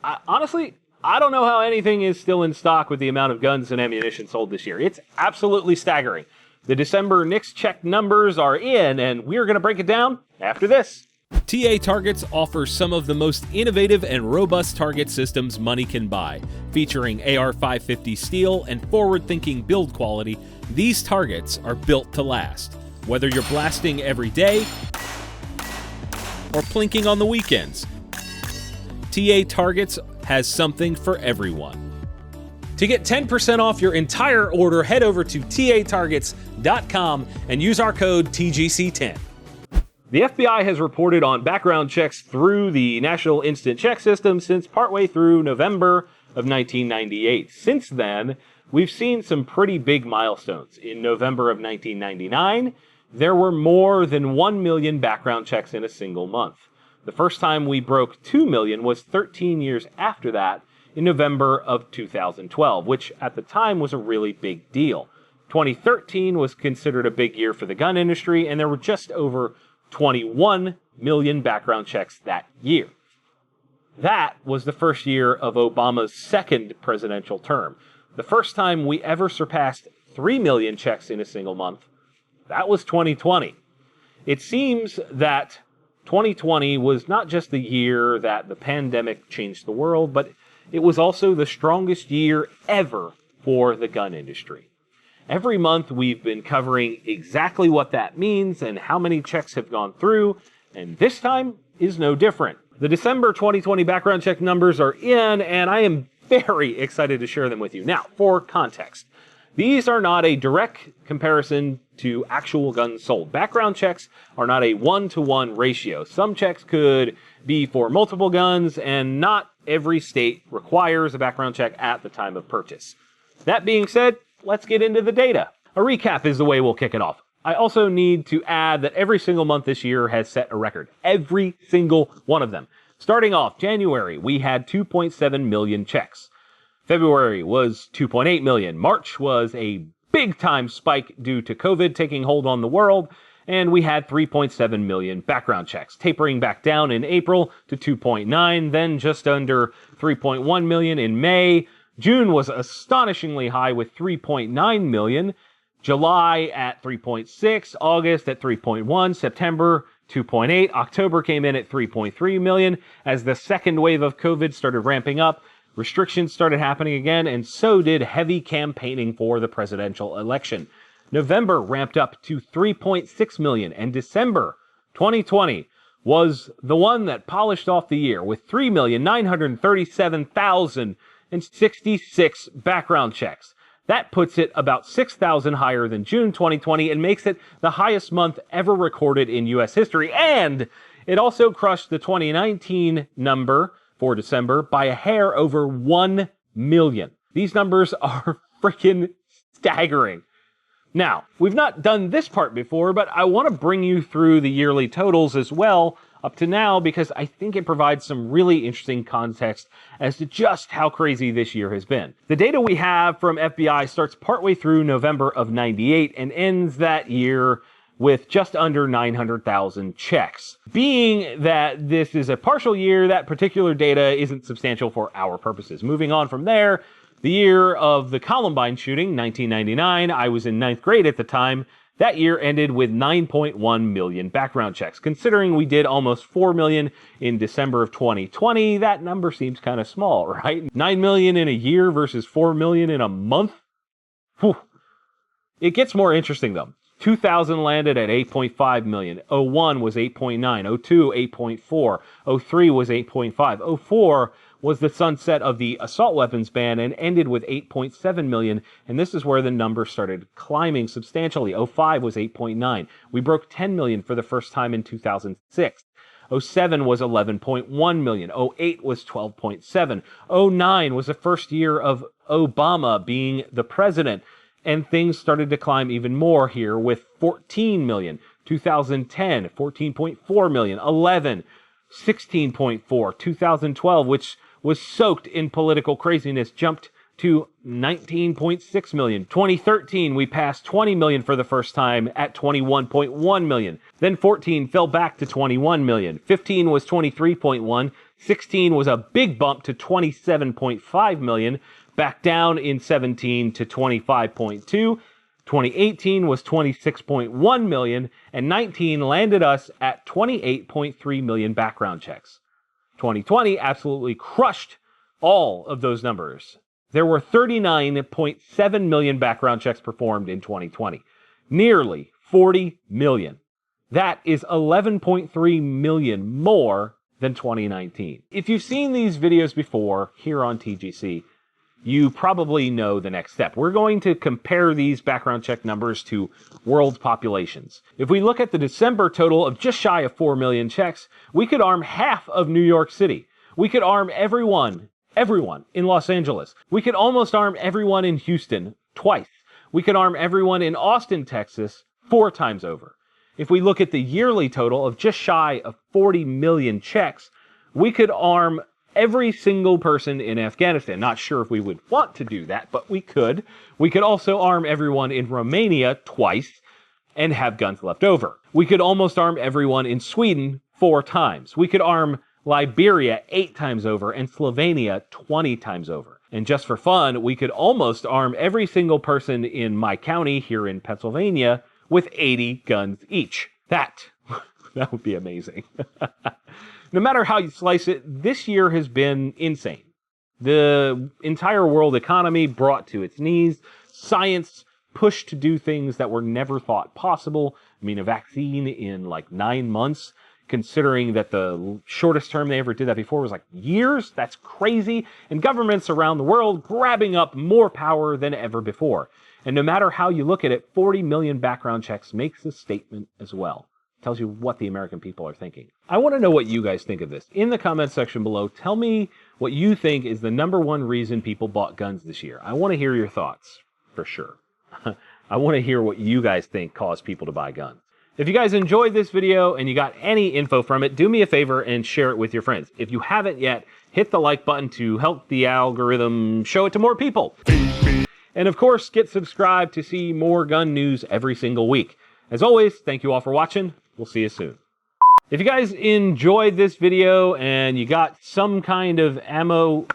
Honestly, I don't know how anything is still in stock with the amount of guns and ammunition sold this year. It's absolutely staggering. The December NICS check numbers are in, and we're going to break it down after this. TA Targets offers some of the most innovative and robust target systems money can buy. Featuring AR-550 steel and forward-thinking build quality, these targets are built to last. Whether you're blasting every day or plinking on the weekends, TA Targets has something for everyone. To get 10% off your entire order, head over to tatargets.com and use our code TGC10. The FBI has reported on background checks through the National Instant Check System since partway through November of 1998. Since then, we've seen some pretty big milestones. In November of 1999, there were more than 1 million background checks in a single month. The first time we broke 2 million was 13 years after that, in November of 2012, which at the time was a really big deal. 2013 was considered a big year for the gun industry, and there were just over 21 million background checks that year. That was the first year of Obama's second presidential term. The first time we ever surpassed 3 million checks in a single month, that was 2020. It seems that 2020 was not just the year that the pandemic changed the world, but it was also the strongest year ever for the gun industry. Every month we've been covering exactly what that means and how many checks have gone through, and this time is no different. The December 2020 background check numbers are in, and I am very excited to share them with you. Now, for context, these are not a direct comparison to actual guns sold. Background checks are not a one-to-one ratio. Some checks could be for multiple guns, and not every state requires a background check at the time of purchase. That being said, let's get into the data. A recap is the way we'll kick it off. I also need to add that every single month this year has set a record. Every single one of them. Starting off, January, we had 2.7 million checks. February was 2.8 million. March was a big-time spike due to COVID taking hold on the world, and we had 3.7 million background checks, tapering back down in April to 2.9, then just under 3.1 million in May. June was astonishingly high with 3.9 million, July at 3.6, August at 3.1, September 2.8, October came in at 3.3 million. As the second wave of COVID started ramping up, restrictions started happening again, and so did heavy campaigning for the presidential election. November ramped up to 3.6 million, and December 2020 was the one that polished off the year with 3,937,066 background checks. That puts it about 6,000 higher than June 2020 and makes it the highest month ever recorded in U.S. history. And it also crushed the 2019 number for December by a hair over 1 million. These numbers are freaking staggering. Now, we've not done this part before, but I want to bring you through the yearly totals as well up to now because I think it provides some really interesting context as to just how crazy this year has been. The data we have from FBI starts partway through November of 98 and ends that year with just under 900,000 checks. Being that this is a partial year, that particular data isn't substantial for our purposes. Moving on from there, the year of the Columbine Shooting, 1999, I was in 9th grade at the time. That year ended with 9.1 million background checks. Considering we did almost 4 million in December of 2020, that number seems kind of small, right? 9 million in a year versus 4 million in a month? Whew. It gets more interesting though. 2000 landed at 8.5 million. 01 was 8.9. 02, 8.4. 03 was 8.5. 04 was the sunset of the assault weapons ban and ended with 8.7 million, and this is where the number started climbing substantially. 05 was 8.9. We broke 10 million for the first time in 2006. 07 was 11.1 million. 08 was 12.7. 09 was the first year of Obama being the president, and things started to climb even more here with 14 million. 2010, 14.4 million. 11, 16.4. 2012, which was soaked in political craziness, jumped to 19.6 million. 2013, we passed 20 million for the first time at 21.1 million. Then 14 fell back to 21 million. 15 was 23.1. 16 was a big bump to 27.5 million, back down in 17 to 25.2. 2018 was 26.1 million, and 19 landed us at 28.3 million background checks. 2020 absolutely crushed all of those numbers. There were 39.7 million background checks performed in 2020. Nearly 40 million. That is 11.3 million more than 2019. If you've seen these videos before here on TGC, you probably know the next step. We're going to compare these background check numbers to world populations. If we look at the December total of just shy of 4 million checks, we could arm half of New York City. We could arm everyone in Los Angeles. We could almost arm everyone in Houston twice. We could arm everyone in Austin, Texas 4 times over. If we look at the yearly total of just shy of 40 million checks, we could arm every single person in Afghanistan. Not sure if we would want to do that, but we could. We could also arm everyone in Romania twice and have guns left over. We could almost arm everyone in Sweden 4 times. We could arm Liberia 8 times over and Slovenia 20 times over. And just for fun, we could almost arm every single person in my county here in Pennsylvania with 80 guns each. That would be amazing. No matter how you slice it, this year has been insane. The entire world economy brought to its knees, science pushed to do things that were never thought possible. I mean, a vaccine in like 9 months, considering that the shortest term they ever did that before was like years. That's crazy. And governments around the world grabbing up more power than ever before. And no matter how you look at it, 40 million background checks makes a statement as well. Tells you what the American people are thinking. I want to know what you guys think of this. In the comments section below, tell me what you think is the #1 reason people bought guns this year. I want to hear your thoughts, for sure. I want to hear what you guys think caused people to buy guns. If you guys enjoyed this video and you got any info from it, do me a favor and share it with your friends. If you haven't yet, hit the like button to help the algorithm show it to more people. And of course, get subscribed to see more gun news every single week. As always, thank you all for watching. We'll see you soon. If you guys enjoyed this video and you got some kind of ammo